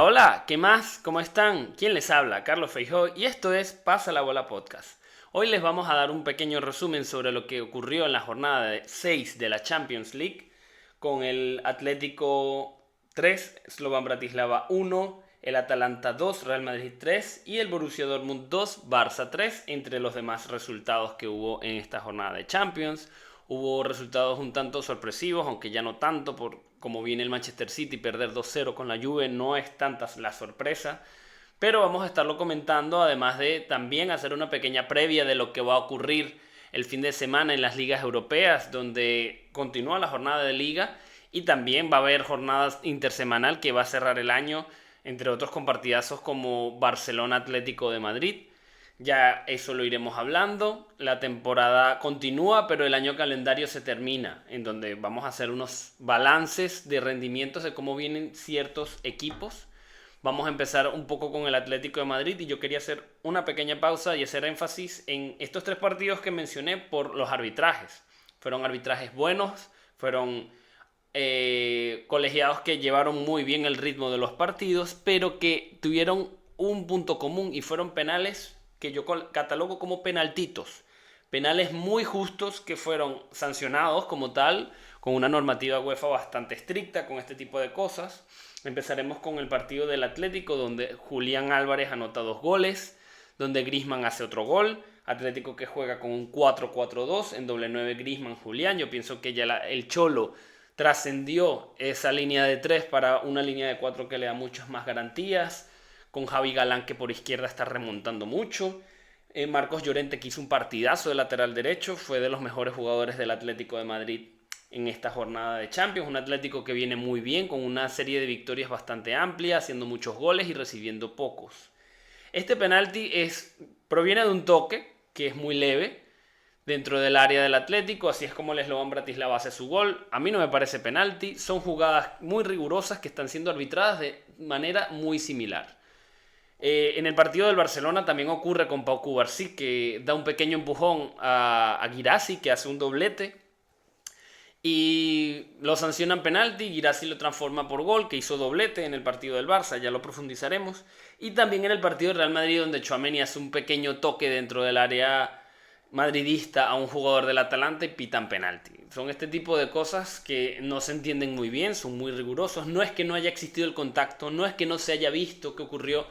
Hola, hola, ¿qué más? ¿Cómo están? ¿Quién les habla? Carlos Feijó y esto es Pasa la Bola Podcast. Hoy les vamos a dar un pequeño resumen sobre lo que ocurrió en la jornada 6 de la Champions League con el Atlético 3, Slovan Bratislava 1, el Atalanta 2, Real Madrid 3 y el Borussia Dortmund 2, Barça 3, entre los demás resultados que hubo en esta jornada de Champions. Hubo resultados un tanto sorpresivos, aunque ya no tanto, por como viene el Manchester City, perder 2-0 con la Juve no es tanta la sorpresa. Pero vamos a estarlo comentando, además de también hacer una pequeña previa de lo que va a ocurrir el fin de semana en las ligas europeas, donde continúa la jornada de liga y también va a haber jornadas intersemanal que va a cerrar el año, entre otros con partidazos como Barcelona Atlético de Madrid. Ya eso lo iremos hablando. La temporada continúa, pero el año calendario se termina, en donde vamos a hacer unos balances de rendimientos de cómo vienen ciertos equipos. Vamos a empezar un poco con el Atlético de Madrid y yo quería hacer una pequeña pausa y hacer énfasis en estos tres partidos que mencioné por los arbitrajes. Fueron arbitrajes buenos, fueron colegiados que llevaron muy bien el ritmo de los partidos, pero que tuvieron un punto común y fueron penales que yo catalogo como penaltitos. Penales muy justos que fueron sancionados como tal, con una normativa UEFA bastante estricta con este tipo de cosas. Empezaremos con el partido del Atlético, donde Julián Álvarez anota 2 goles, donde Griezmann hace otro gol. Atlético que juega con un 4-4-2, en doble 9 Griezmann, Julián. Yo pienso que ya el Cholo trascendió esa línea de 3 para una línea de 4 que le da muchas más garantías, con Javi Galán que por izquierda está remontando mucho. Marcos Llorente que hizo un partidazo de lateral derecho, fue de los mejores jugadores del Atlético de Madrid en esta jornada de Champions. Un Atlético que viene muy bien, con una serie de victorias bastante amplia, haciendo muchos goles y recibiendo pocos. Este penalti proviene de un toque, que es muy leve, dentro del área del Atlético, así es como el Slovan Bratislava hace su gol. A mí no me parece penalti, son jugadas muy rigurosas que están siendo arbitradas de manera muy similar. En el partido del Barcelona también ocurre con Pau Cubarsí, que da un pequeño empujón a Guirassy, que hace un doblete, y lo sancionan penalti. Guirassy lo transforma por gol, que hizo doblete en el partido del Barça, ya lo profundizaremos. Y también en el partido del Real Madrid, donde Tchouaméni hace un pequeño toque dentro del área madridista a un jugador del Atalanta y pitan penalti. Son este tipo de cosas que no se entienden muy bien, son muy rigurosos. No es que no haya existido el contacto, no es que no se haya visto qué ocurrió,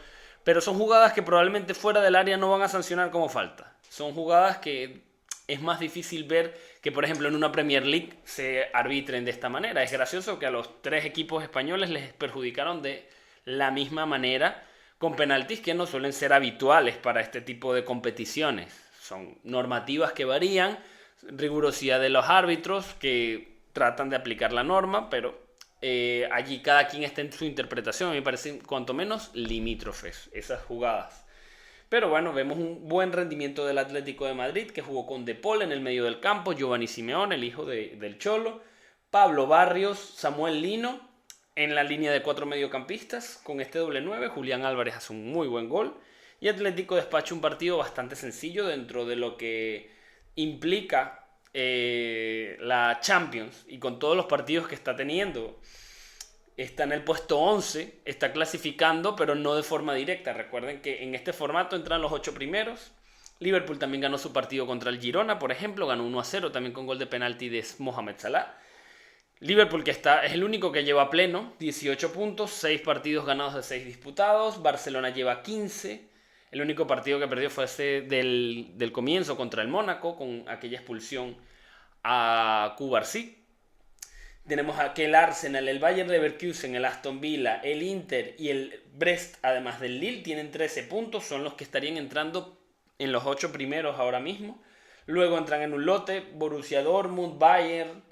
pero son jugadas que probablemente fuera del área no van a sancionar como falta. Son jugadas que es más difícil ver que, por ejemplo, en una Premier League se arbitren de esta manera. Es gracioso que a los tres equipos españoles les perjudicaron de la misma manera con penaltis que no suelen ser habituales para este tipo de competiciones. Son normativas que varían, rigurosidad de los árbitros que tratan de aplicar la norma, pero allí cada quien está en su interpretación. A mí me parecen cuanto menos limítrofes esas jugadas. Pero bueno, vemos un buen rendimiento del Atlético de Madrid, que jugó con De Paul en el medio del campo, Giovanni Simeone, el hijo del Cholo, Pablo Barrios, Samuel Lino en la línea de 4 mediocampistas. Con este doble 9, Julián Álvarez hace un muy buen gol. Y Atlético despacha un partido bastante sencillo dentro de lo que implica la Champions y con todos los partidos que está teniendo. Está en el puesto 11, está clasificando, pero no de forma directa. Recuerden que en este formato entran los 8 primeros. Liverpool también ganó su partido contra el Girona, por ejemplo, ganó 1-0 también con gol de penalti de Mohamed Salah. Liverpool que es el único que lleva pleno, 18 puntos, 6 partidos ganados de 6 disputados. Barcelona lleva 15. El único partido que perdió fue ese del comienzo contra el Mónaco, con aquella expulsión a Cubarsí. Tenemos aquí el Arsenal, el Bayer Leverkusen, el Aston Villa, el Inter y el Brest, además del Lille, tienen 13 puntos, son los que estarían entrando en los 8 primeros ahora mismo. Luego entran en un lote Borussia Dortmund, Bayern,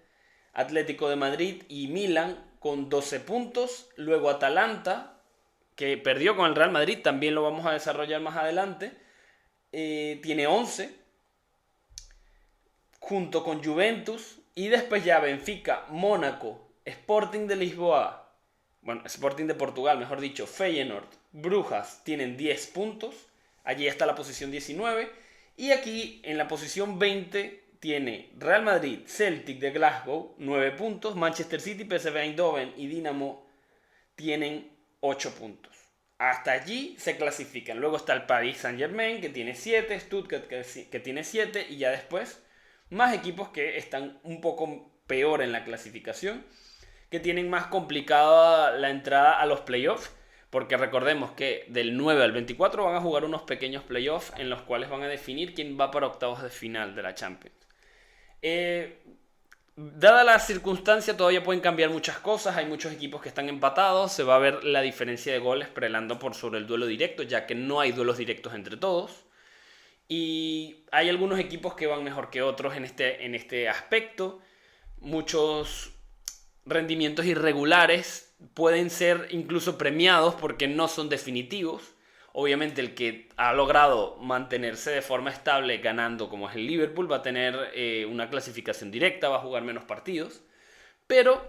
Atlético de Madrid y Milan con 12 puntos. Luego Atalanta, que perdió con el Real Madrid, también lo vamos a desarrollar más adelante, tiene 11, junto con Juventus. Y después ya Benfica, Mónaco, Sporting de Lisboa, Sporting de Portugal, mejor dicho, Feyenoord, Brujas tienen 10 puntos. Allí está la posición 19. Y aquí en la posición 20 tiene Real Madrid, Celtic de Glasgow, 9 puntos. Manchester City, PSV Eindhoven y Dinamo tienen 8 puntos. Hasta allí se clasifican. Luego está el Paris Saint-Germain, que tiene 7, Stuttgart, que tiene 7, y ya después más equipos que están un poco peor en la clasificación, que tienen más complicada la entrada a los playoffs, porque recordemos que del 9 al 24 van a jugar unos pequeños playoffs en los cuales van a definir quién va para octavos de final de la Champions. Dada la circunstancia, todavía pueden cambiar muchas cosas. Hay muchos equipos que están empatados. Se va a ver la diferencia de goles prelando por sobre el duelo directo, ya que no hay duelos directos entre todos. Y hay algunos equipos que van mejor que otros en este aspecto. Muchos rendimientos irregulares pueden ser incluso premiados porque no son definitivos. Obviamente el que ha logrado mantenerse de forma estable ganando, como es el Liverpool, va a tener una clasificación directa, va a jugar menos partidos. Pero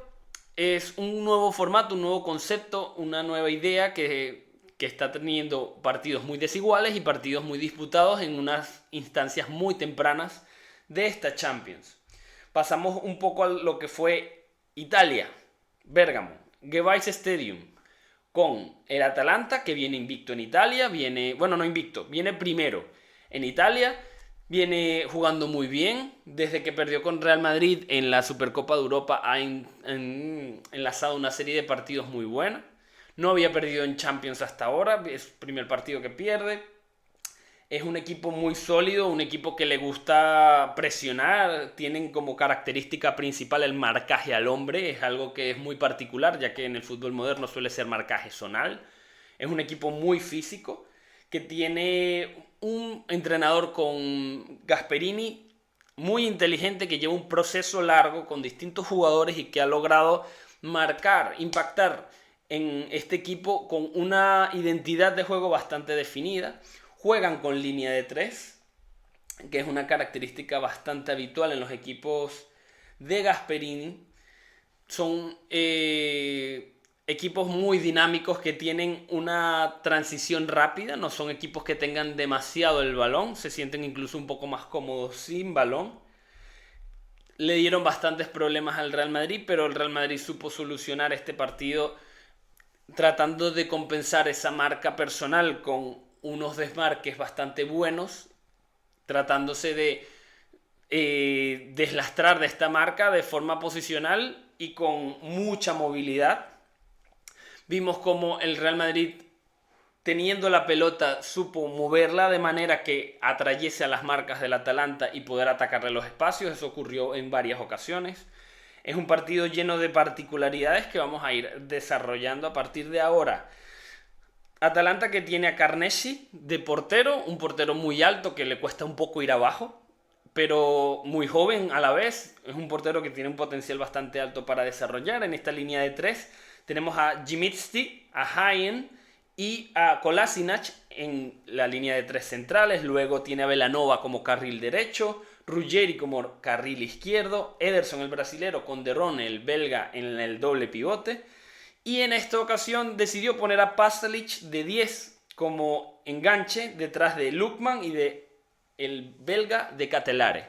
es un nuevo formato, un nuevo concepto, una nueva idea que está teniendo partidos muy desiguales y partidos muy disputados en unas instancias muy tempranas de esta Champions. Pasamos un poco a lo que fue Italia, Bérgamo, Gevice Stadium, con el Atalanta, que viene invicto en Italia, viene primero en Italia, viene jugando muy bien, desde que perdió con Real Madrid en la Supercopa de Europa ha enlazado una serie de partidos muy buena, no había perdido en Champions hasta ahora, es el primer partido que pierde. Es un equipo muy sólido, un equipo que le gusta presionar, tienen como característica principal el marcaje al hombre, es algo que es muy particular, ya que en el fútbol moderno suele ser marcaje zonal. Es un equipo muy físico, que tiene un entrenador con Gasperini muy inteligente, que lleva un proceso largo con distintos jugadores y que ha logrado marcar, impactar en este equipo con una identidad de juego bastante definida. Juegan con línea de 3, que es una característica bastante habitual en los equipos de Gasperini. Son equipos muy dinámicos que tienen una transición rápida, no son equipos que tengan demasiado el balón, se sienten incluso un poco más cómodos sin balón. Le dieron bastantes problemas al Real Madrid, pero el Real Madrid supo solucionar este partido tratando de compensar esa marca personal con unos desmarques bastante buenos, tratándose de deslastrar de esta marca de forma posicional y con mucha movilidad. Vimos como el Real Madrid, teniendo la pelota, supo moverla de manera que atrayese a las marcas del Atalanta y poder atacarle los espacios. Eso ocurrió en varias ocasiones. Es un partido lleno de particularidades que vamos a ir desarrollando a partir de ahora. Atalanta, que tiene a Carnessi de portero, un portero muy alto que le cuesta un poco ir abajo, pero muy joven a la vez. Es un portero que tiene un potencial bastante alto para desarrollar. En esta línea de 3 tenemos a Djimicki, a Hayen y a Kolasinac en la línea de 3 centrales. Luego tiene a Belanova como carril derecho, Ruggeri como carril izquierdo, Ederson el brasilero con De Rone el belga en el doble pivote. Y en esta ocasión decidió poner a Pasalic de 10 como enganche detrás de Lookman y de el belga de Catelare.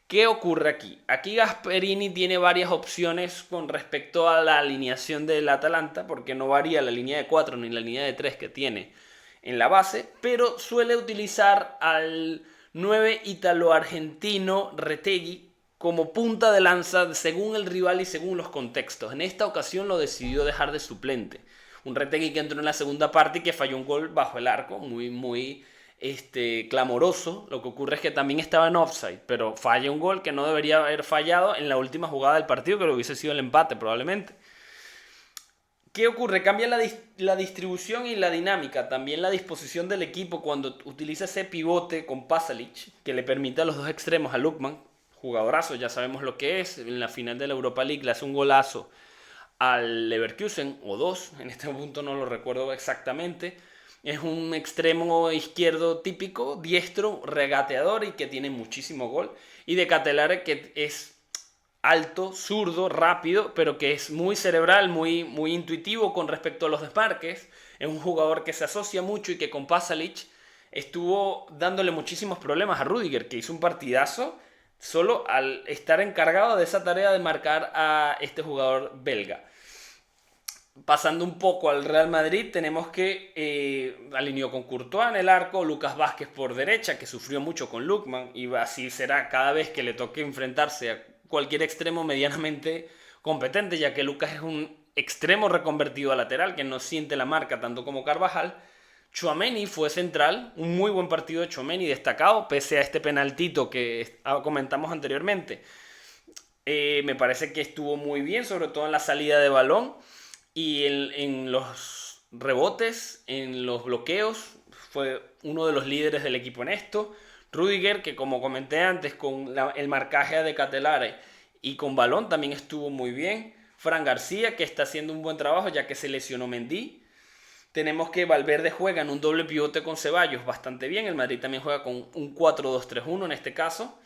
¿Qué ocurre aquí? Aquí Gasperini tiene varias opciones con respecto a la alineación del Atalanta, porque no varía la línea de 4 ni la línea de 3 que tiene en la base, pero suele utilizar al 9 italo-argentino Retegui como punta de lanza según el rival y según los contextos. En esta ocasión lo decidió dejar de suplente. Un Retegui que entró en la segunda parte y que falló un gol bajo el arco, muy clamoroso. Lo que ocurre es que también estaba en offside, pero falla un gol que no debería haber fallado en la última jugada del partido, que lo hubiese sido el empate probablemente. ¿Qué ocurre? Cambia la distribución y la dinámica, también la disposición del equipo cuando utiliza ese pivote con Pasalic, que le permite a los dos extremos, a Lookman, jugadorazo, ya sabemos lo que es. En la final de la Europa League le hace un golazo al Leverkusen, o dos, en este punto no lo recuerdo exactamente. Es un extremo izquierdo típico, diestro, regateador y que tiene muchísimo gol. Y de Catelare, que es alto, zurdo, rápido, pero que es muy cerebral, muy intuitivo con respecto a los desmarques. Es un jugador que se asocia mucho y que con Pasalic estuvo dándole muchísimos problemas a Rudiger, que hizo un partidazo solo al estar encargado de esa tarea de marcar a este jugador belga. Pasando un poco al Real Madrid, tenemos que alineó con Courtois en el arco, Lucas Vázquez por derecha, que sufrió mucho con Lookman, y así será cada vez que le toque enfrentarse a cualquier extremo medianamente competente, ya que Lucas es un extremo reconvertido a lateral, que no siente la marca tanto como Carvajal. Tchouaméni fue central, un muy buen partido de Tchouaméni, destacado, pese a este penaltito que comentamos anteriormente. Me parece que estuvo muy bien, sobre todo en la salida de balón y en los rebotes, en los bloqueos. Fue uno de los líderes del equipo en esto. Rüdiger, que como comenté antes, con el marcaje de Catelare y con balón también estuvo muy bien. Fran García, que está haciendo un buen trabajo ya que se lesionó Mendy. Tenemos que Valverde juega en un doble pivote con Ceballos bastante bien. El Madrid también juega con un 4-2-3-1 en este caso.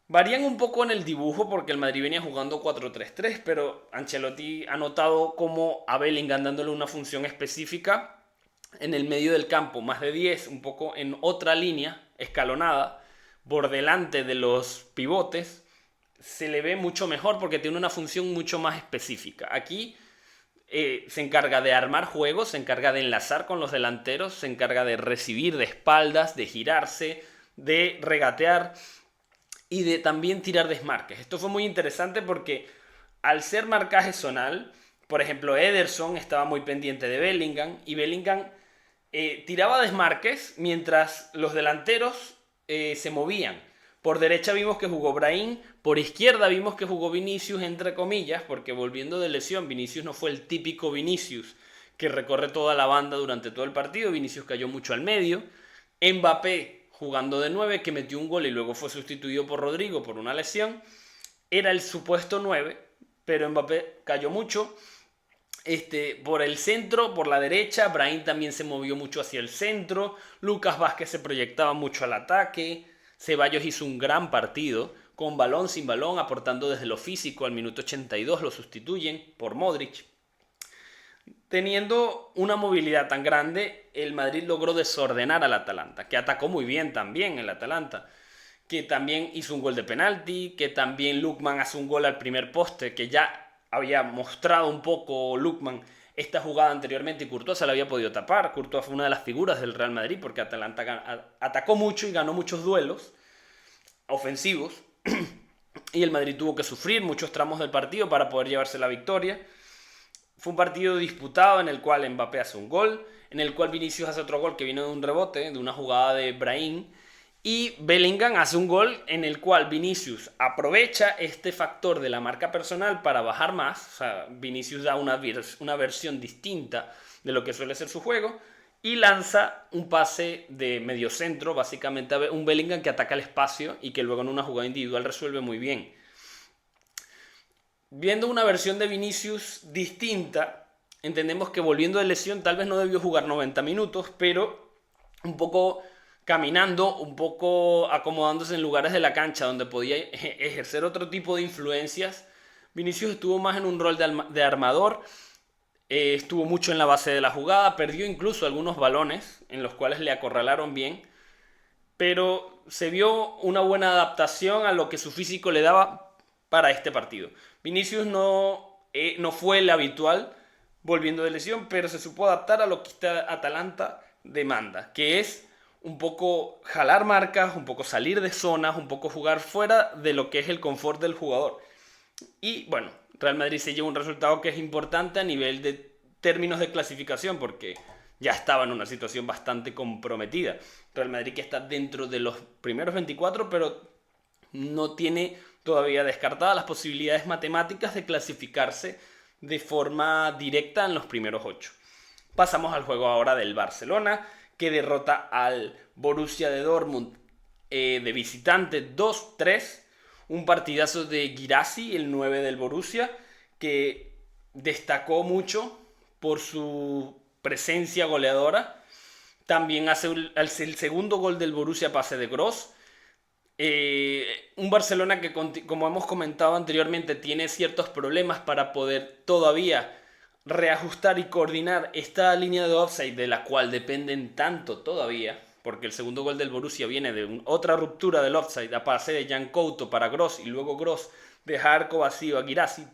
Varían un poco en el dibujo porque el Madrid venía jugando 4-3-3, pero Ancelotti ha notado como a Bellingham dándole una función específica en el medio del campo, más de 10, un poco en otra línea escalonada, por delante de los pivotes, se le ve mucho mejor porque tiene una función mucho más específica. Aquí se encarga de armar juegos, se encarga de enlazar con los delanteros, se encarga de recibir de espaldas, de girarse, de regatear y de también tirar desmarques. Esto fue muy interesante porque al ser marcaje zonal, por ejemplo, Ederson estaba muy pendiente de Bellingham y Bellingham tiraba desmarques mientras los delanteros se movían. Por derecha vimos que jugó Brahim, por izquierda vimos que jugó Vinicius, entre comillas, porque volviendo de lesión, Vinicius no fue el típico Vinicius que recorre toda la banda durante todo el partido. Vinicius cayó mucho al medio. Mbappé jugando de 9, que metió un gol y luego fue sustituido por Rodrigo por una lesión. Era el supuesto 9, pero Mbappé cayó mucho. Por el centro, por la derecha, Brahim también se movió mucho hacia el centro. Lucas Vázquez se proyectaba mucho al ataque. Ceballos hizo un gran partido, con balón, sin balón, aportando desde lo físico. Al minuto 82 lo sustituyen por Modric. Teniendo una movilidad tan grande, el Madrid logró desordenar al Atalanta, que atacó muy bien también el Atalanta, que también hizo un gol de penalti, que también Lookman hace un gol al primer poste, que ya había mostrado un poco Lookman esta jugada anteriormente y Courtois se la había podido tapar. Courtois fue una de las figuras del Real Madrid porque Atalanta atacó mucho y ganó muchos duelos ofensivos y el Madrid tuvo que sufrir muchos tramos del partido para poder llevarse la victoria. Fue un partido disputado en el cual Mbappé hace un gol, en el cual Vinicius hace otro gol que vino de un rebote, de una jugada de Brahim, y Bellingham hace un gol en el cual Vinicius aprovecha este factor de la marca personal para bajar más. O sea, Vinicius da una versión distinta de lo que suele ser su juego y lanza un pase de mediocentro, básicamente un Bellingham que ataca el espacio y que luego en una jugada individual resuelve muy bien. Viendo una versión de Vinicius distinta, entendemos que volviendo de lesión tal vez no debió jugar 90 minutos, pero un poco caminando, un poco acomodándose en lugares de la cancha donde podía ejercer otro tipo de influencias. Vinicius estuvo más en un rol de armador, estuvo mucho en la base de la jugada, perdió incluso algunos balones en los cuales le acorralaron bien, pero se vio una buena adaptación a lo que su físico le daba para este partido. Vinicius no fue el habitual volviendo de lesión, pero se supo adaptar a lo que esta Atalanta demanda, que es un poco jalar marcas, un poco salir de zonas, un poco jugar fuera de lo que es el confort del jugador. Y bueno, Real Madrid se lleva un resultado que es importante a nivel de términos de clasificación, porque ya estaba en una situación bastante comprometida. Real Madrid que está dentro de los primeros 24, pero no tiene todavía descartadas las posibilidades matemáticas de clasificarse de forma directa en los primeros 8. Pasamos al juego ahora del Barcelona, que derrota al Borussia de Dortmund de visitante 2-3. Un partidazo de Guirassy, el 9 del Borussia, que destacó mucho por su presencia goleadora. También hace el segundo gol del Borussia, pase de Gross. Un Barcelona que, como hemos comentado anteriormente, tiene ciertos problemas para poder todavía reajustar y coordinar esta línea de offside de la cual dependen tanto todavía, porque el segundo gol del Borussia viene de otra ruptura del offside a pase de Jan Couto para Gross y luego Gross deja arco vacío a Guirassy.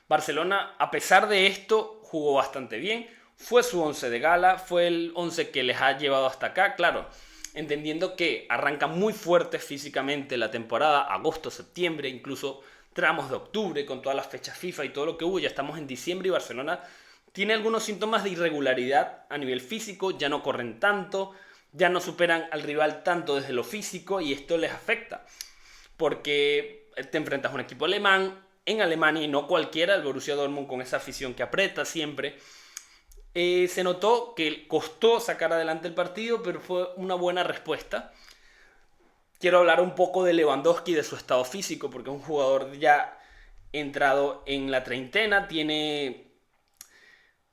Barcelona, a pesar de esto, jugó bastante bien. Fue su 11 de gala, fue el 11 que les ha llevado hasta acá, claro, entendiendo que arranca muy fuerte físicamente la temporada, agosto, septiembre, incluso tramos de octubre, con todas las fechas FIFA y todo lo que hubo. Ya estamos en diciembre y Barcelona tiene algunos síntomas de irregularidad a nivel físico, ya no corren tanto, ya no superan al rival tanto desde lo físico y esto les afecta. Porque te enfrentas a un equipo alemán, en Alemania y no cualquiera, el Borussia Dortmund con esa afición que aprieta siempre. Se notó que costó sacar adelante el partido, pero fue una buena respuesta. Quiero hablar un poco de Lewandowski y de su estado físico, porque es un jugador ya entrado en la treintena, tiene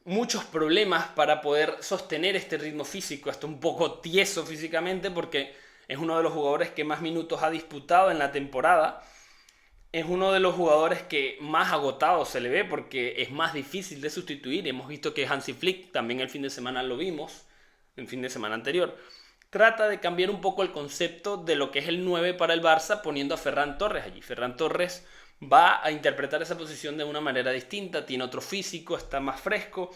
muchos problemas para poder sostener este ritmo físico, hasta un poco tieso físicamente, porque es uno de los jugadores que más minutos ha disputado en la temporada. Es uno de los jugadores que más agotado se le ve porque es más difícil de sustituir. Hemos visto que Hansi Flick, también el fin de semana lo vimos, el fin de semana anterior, trata de cambiar un poco el concepto de lo que es el 9 para el Barça poniendo a Ferran Torres allí. Ferran Torres va a interpretar esa posición de una manera distinta, tiene otro físico, está más fresco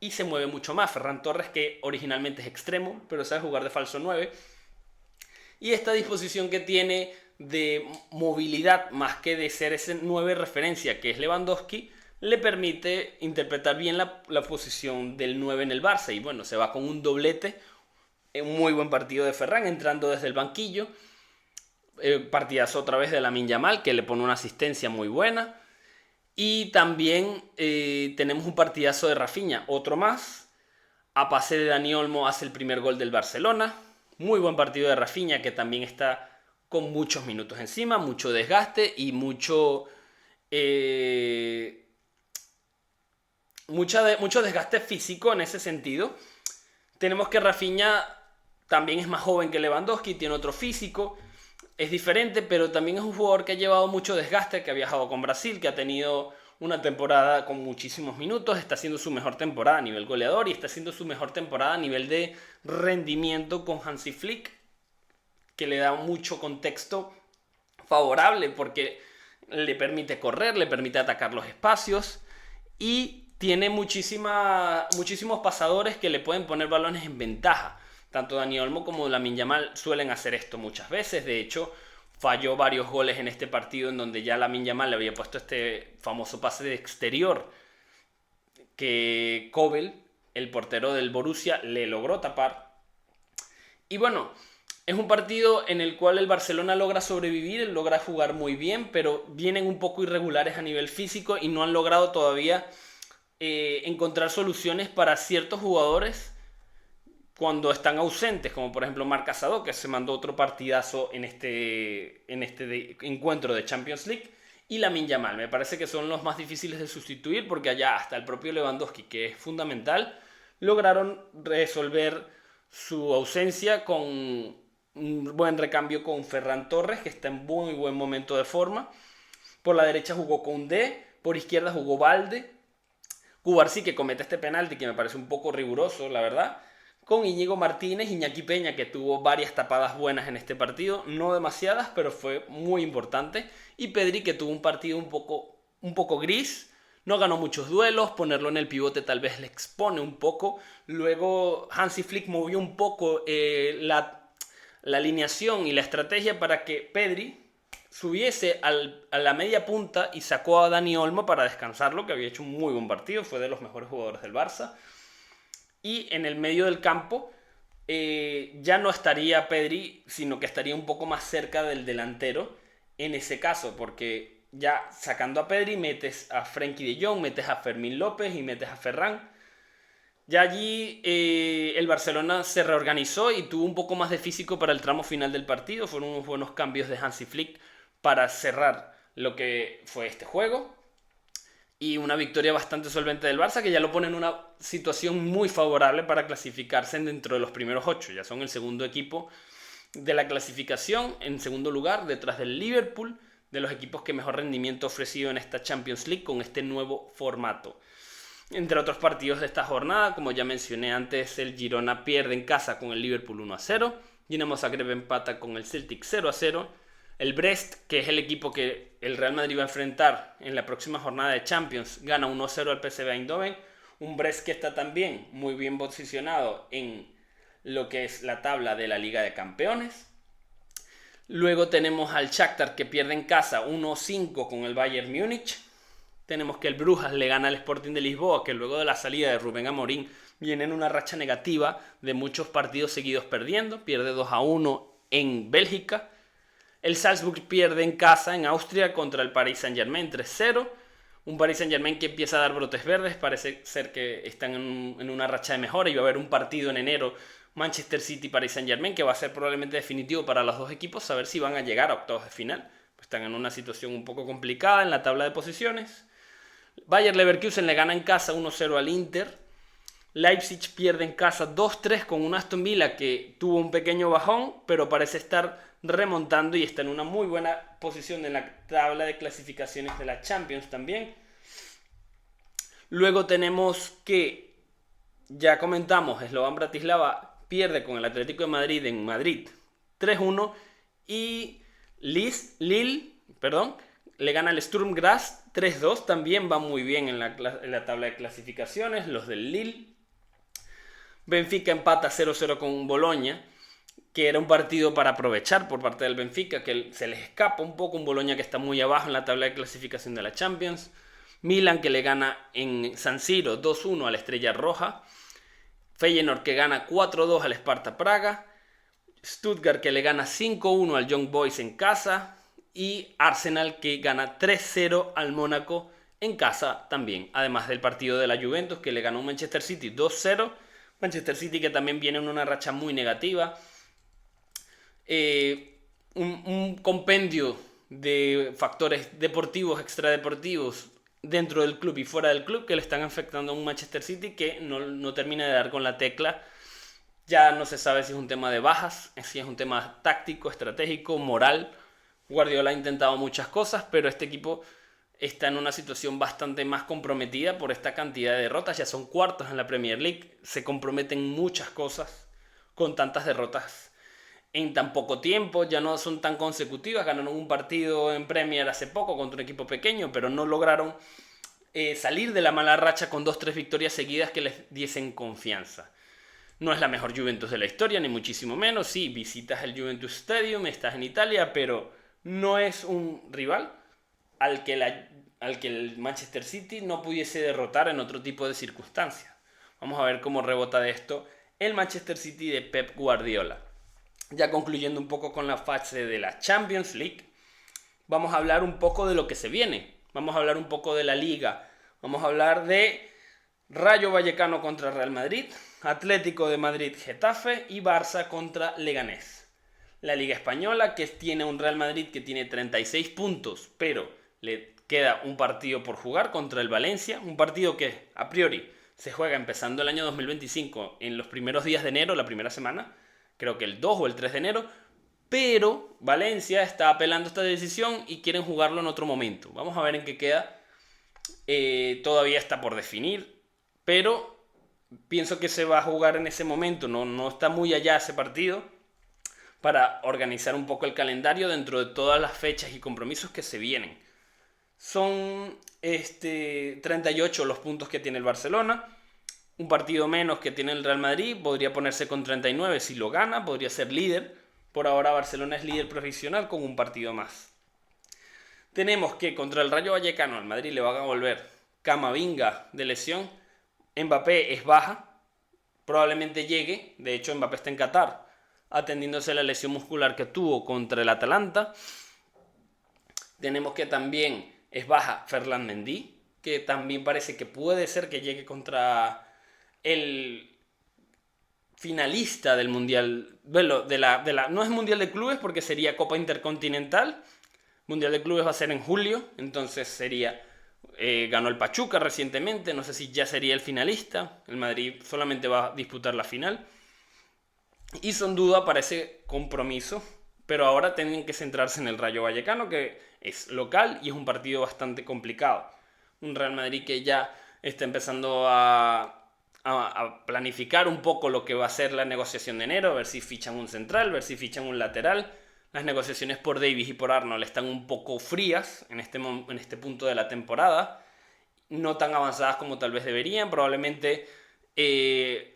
y se mueve mucho más. Ferran Torres, que originalmente es extremo, pero sabe jugar de falso 9. Y esta disposición que tiene de movilidad más que de ser ese 9 referencia que es Lewandowski, le permite interpretar bien la posición del 9 en el Barça. Y bueno, se va con un doblete, un muy buen partido de Ferran, entrando desde el banquillo. Partidazo otra vez de Lamine Yamal, que le pone una asistencia muy buena. Y también tenemos un partidazo de Rafinha, otro más. A pase de Dani Olmo hace el primer gol del Barcelona. Muy buen partido de Rafinha, que también está con muchos minutos encima, mucho desgaste y mucho desgaste físico en ese sentido. Tenemos que Rafinha también es más joven que Lewandowski, tiene otro físico, es diferente, pero también es un jugador que ha llevado mucho desgaste, que ha viajado con Brasil, que ha tenido una temporada con muchísimos minutos, está haciendo su mejor temporada a nivel goleador y está haciendo su mejor temporada a nivel de rendimiento con Hansi Flick, que le da mucho contexto favorable porque le permite correr, le permite atacar los espacios y tiene muchísimos pasadores que le pueden poner balones en ventaja. Tanto Dani Olmo como Lamine Yamal suelen hacer esto muchas veces. De hecho, falló varios goles en este partido en donde ya Lamine Yamal le había puesto este famoso pase de exterior que Kobel, el portero del Borussia, le logró tapar. Y bueno, es un partido en el cual el Barcelona logra sobrevivir, logra jugar muy bien, pero vienen un poco irregulares a nivel físico y no han logrado todavía encontrar soluciones para ciertos jugadores cuando están ausentes, como por ejemplo Marc Asado, que se mandó otro partidazo en este encuentro de Champions League, y Lamine Yamal. Me parece que son los más difíciles de sustituir porque allá hasta el propio Lewandowski, que es fundamental, lograron resolver su ausencia con un buen recambio con Ferran Torres, que está en muy buen momento de forma. Por la derecha jugó Koundé, por izquierda jugó Balde. Cubarsí, que comete este penalti que me parece un poco riguroso, la verdad. Con Íñigo Martínez, Iñaki Peña, que tuvo varias tapadas buenas en este partido, no demasiadas, pero fue muy importante. Y Pedri, que tuvo un partido un poco gris, no ganó muchos duelos, ponerlo en el pivote tal vez le expone un poco. Luego Hansi Flick movió un poco la alineación y la estrategia para que Pedri subiese a la media punta y sacó a Dani Olmo para descansarlo, que había hecho un muy buen partido, fue de los mejores jugadores del Barça. Y en el medio del campo ya no estaría Pedri, sino que estaría un poco más cerca del delantero en ese caso, porque ya sacando a Pedri metes a Frenkie de Jong, metes a Fermín López y metes a Ferran. Ya allí el Barcelona se reorganizó y tuvo un poco más de físico para el tramo final del partido. Fueron unos buenos cambios de Hansi Flick para cerrar lo que fue este juego. Y una victoria bastante solvente del Barça, que ya lo pone en una situación muy favorable para clasificarse dentro de los primeros 8. Ya son el segundo equipo de la clasificación, en segundo lugar, detrás del Liverpool, de los equipos que mejor rendimiento ha ofrecido en esta Champions League con este nuevo formato. Entre otros partidos de esta jornada, como ya mencioné antes, el Girona pierde en casa con el Liverpool 1-0, Dinamo Zagreb empata con el Celtic 0-0, El Brest, que es el equipo que el Real Madrid va a enfrentar en la próxima jornada de Champions, gana 1-0 al PSV Eindhoven. Un Brest que está también muy bien posicionado en lo que es la tabla de la Liga de Campeones. Luego tenemos al Shakhtar, que pierde en casa 1-5 con el Bayern Múnich. Tenemos que el Brujas le gana al Sporting de Lisboa, que luego de la salida de Rubén Amorín viene en una racha negativa de muchos partidos seguidos perdiendo. Pierde 2-1 en Bélgica. El Salzburg pierde en casa en Austria contra el Paris Saint-Germain 3-0. Un Paris Saint-Germain que empieza a dar brotes verdes. Parece ser que están en una racha de mejora y va a haber un partido en enero, Manchester City-Paris Saint-Germain, que va a ser probablemente definitivo para los dos equipos, saber si van a llegar a octavos de final. Están en una situación un poco complicada en la tabla de posiciones. Bayer Leverkusen le gana en casa 1-0 al Inter. Leipzig pierde en casa 2-3 con un Aston Villa que tuvo un pequeño bajón, pero parece estar remontando y está en una muy buena posición en la tabla de clasificaciones de la Champions también. Luego tenemos que, ya comentamos, Slovan Bratislava pierde con el Atlético de Madrid en Madrid 3-1 y Lille le gana al Sturm Graz 3-2. También va muy bien en la tabla de clasificaciones los del Lille. Benfica empata 0-0 con Boloña, que era un partido para aprovechar por parte del Benfica, que se les escapa un poco un Boloña que está muy abajo en la tabla de clasificación de la Champions. Milan, que le gana en San Siro 2-1 a la Estrella Roja. Feyenoord, que gana 4-2 al Sparta Praga. Stuttgart, que le gana 5-1 al Young Boys en casa. Y Arsenal, que gana 3-0 al Mónaco en casa también. Además del partido de la Juventus, que le ganó un Manchester City 2-0. Manchester City que también viene en una racha muy negativa. Un compendio de factores deportivos, extradeportivos dentro del club y fuera del club que le están afectando a un Manchester City que no termina de dar con la tecla. Ya no se sabe si es un tema de bajas, si es un tema táctico, estratégico, moral. Guardiola ha intentado muchas cosas, pero este equipo está en una situación bastante más comprometida por esta cantidad de derrotas. Ya son cuartos en la Premier League, se comprometen muchas cosas con tantas derrotas en tan poco tiempo, ya no son tan consecutivas. Ganaron un partido en Premier hace poco contra un equipo pequeño, pero no lograron salir de la mala racha con 2-3 victorias seguidas que les diesen confianza. No es la mejor Juventus de la historia, ni muchísimo menos. Sí, visitas el Juventus Stadium, estás en Italia, pero no es un rival al que el Manchester City no pudiese derrotar en otro tipo de circunstancias. Vamos a ver cómo rebota de esto el Manchester City de Pep Guardiola. Ya concluyendo un poco con la fase de la Champions League, vamos a hablar un poco de lo que se viene. Vamos a hablar un poco de la Liga. Vamos a hablar de Rayo Vallecano contra Real Madrid, Atlético de Madrid Getafe y Barça contra Leganés. La Liga Española, que tiene un Real Madrid que tiene 36 puntos, pero le queda un partido por jugar contra el Valencia, un partido que a priori se juega empezando el año 2025 en los primeros días de enero, la primera semana, creo que el 2 o el 3 de enero, pero Valencia está apelando esta decisión y quieren jugarlo en otro momento. Vamos a ver en qué queda. Todavía está por definir, pero pienso que se va a jugar en ese momento. No está muy allá ese partido para organizar un poco el calendario dentro de todas las fechas y compromisos que se vienen. Son 38 los puntos que tiene el Barcelona. Un partido menos que tiene el Real Madrid, podría ponerse con 39 si lo gana, podría ser líder. Por ahora Barcelona es líder provisional con un partido más. Tenemos que contra el Rayo Vallecano al Madrid le va a volver Camavinga de lesión. Mbappé es baja, probablemente llegue, de hecho Mbappé está en Qatar, atendiéndose a la lesión muscular que tuvo contra el Atalanta. Tenemos que también es baja Ferland Mendy, que también parece que puede ser que llegue contra el finalista del Mundial, bueno, no es Mundial de Clubes porque sería Copa Intercontinental. Mundial de Clubes va a ser en julio, entonces sería, ganó el Pachuca recientemente, no sé si ya sería el finalista. El Madrid solamente va a disputar la final. Y son duda para ese compromiso, pero ahora tienen que centrarse en el Rayo Vallecano, que es local y es un partido bastante complicado. Un Real Madrid que ya está empezando a planificar un poco lo que va a ser la negociación de enero, a ver si fichan un central, a ver si fichan un lateral. Las negociaciones por Davies y por Arnold están un poco frías en este punto de la temporada, no tan avanzadas como tal vez deberían. Probablemente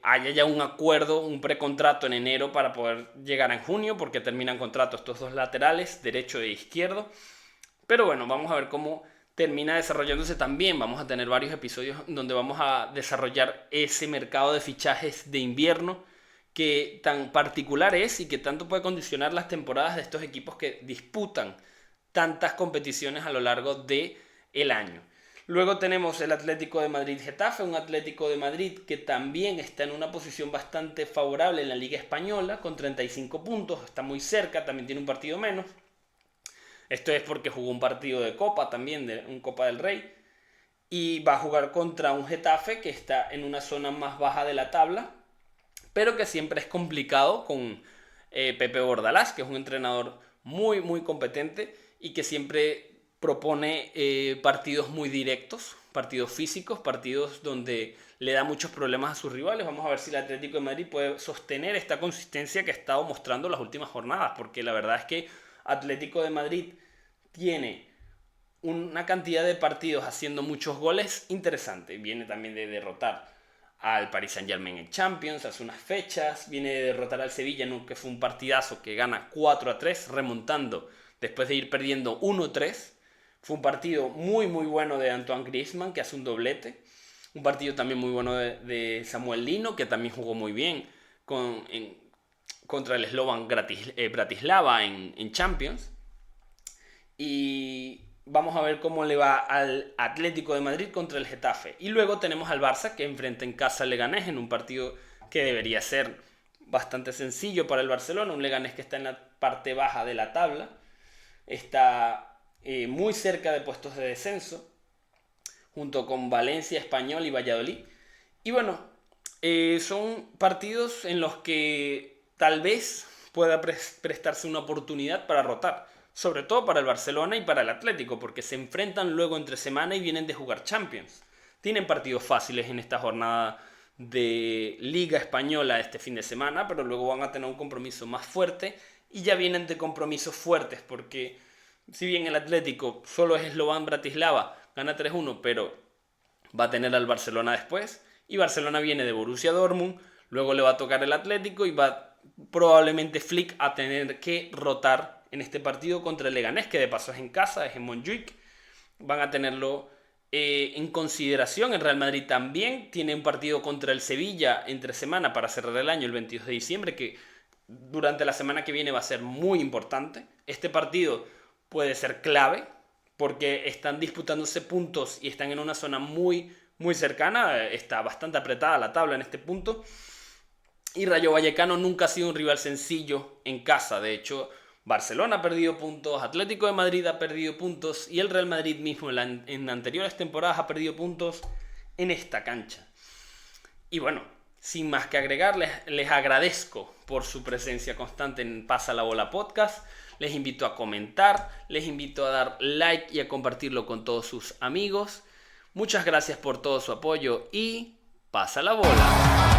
haya ya un acuerdo, un precontrato en enero para poder llegar en junio, porque terminan contrato estos dos laterales, derecho e izquierdo. Pero bueno, vamos a ver cómo termina desarrollándose también. Vamos a tener varios episodios donde vamos a desarrollar ese mercado de fichajes de invierno que tan particular es y que tanto puede condicionar las temporadas de estos equipos que disputan tantas competiciones a lo largo del año. Luego tenemos el Atlético de Madrid-Getafe, un Atlético de Madrid que también está en una posición bastante favorable en la Liga Española, con 35 puntos, está muy cerca, también tiene un partido menos. Esto es porque jugó un partido de Copa también, un Copa del Rey, y va a jugar contra un Getafe que está en una zona más baja de la tabla, pero que siempre es complicado con Pepe Bordalás, que es un entrenador muy, muy competente y que siempre propone partidos muy directos, partidos físicos, partidos donde le da muchos problemas a sus rivales. Vamos a ver si el Atlético de Madrid puede sostener esta consistencia que ha estado mostrando las últimas jornadas, porque la verdad es que Atlético de Madrid tiene una cantidad de partidos haciendo muchos goles interesante. Viene también de derrotar al Paris Saint-Germain en Champions hace unas fechas, viene de derrotar al Sevilla, ¿no?, que fue un partidazo que gana 4-3, remontando después de ir perdiendo 1-3. Fue un partido muy muy bueno de Antoine Griezmann, que hace un doblete. Un partido también muy bueno de Samuel Lino, que también jugó muy bien contra el Slovan Bratislava en Champions. Y vamos a ver cómo le va al Atlético de Madrid contra el Getafe. Y luego tenemos al Barça, que enfrenta en casa al Leganés en un partido que debería ser bastante sencillo para el Barcelona. Un Leganés que está en la parte baja de la tabla. Está muy cerca de puestos de descenso, junto con Valencia, Español y Valladolid. Y bueno, son partidos en los que tal vez pueda prestarse una oportunidad para rotar, sobre todo para el Barcelona y para el Atlético, porque se enfrentan luego entre semana y vienen de jugar Champions. Tienen partidos fáciles en esta jornada de Liga Española este fin de semana, pero luego van a tener un compromiso más fuerte y ya vienen de compromisos fuertes, porque si bien el Atlético solo es Slovan Bratislava, gana 3-1, pero va a tener al Barcelona después, y Barcelona viene de Borussia Dortmund, luego le va a tocar el Atlético y va probablemente Flick a tener que rotar en este partido contra el Leganés, que de paso es en casa, es en Montjuic. Van a tenerlo en consideración. El Real Madrid también tiene un partido contra el Sevilla entre semana para cerrar el año, el 22 de diciembre, que durante la semana que viene va a ser muy importante. Este partido puede ser clave porque están disputándose puntos y están en una zona muy, muy cercana. Está bastante apretada la tabla en este punto. Y Rayo Vallecano nunca ha sido un rival sencillo en casa. De hecho, Barcelona ha perdido puntos, Atlético de Madrid ha perdido puntos y el Real Madrid mismo en anteriores temporadas ha perdido puntos en esta cancha. Y bueno, sin más que agregar, les agradezco por su presencia constante en Pasa la Bola Podcast. Les invito a comentar, les invito a dar like y a compartirlo con todos sus amigos. Muchas gracias por todo su apoyo y pasa la bola.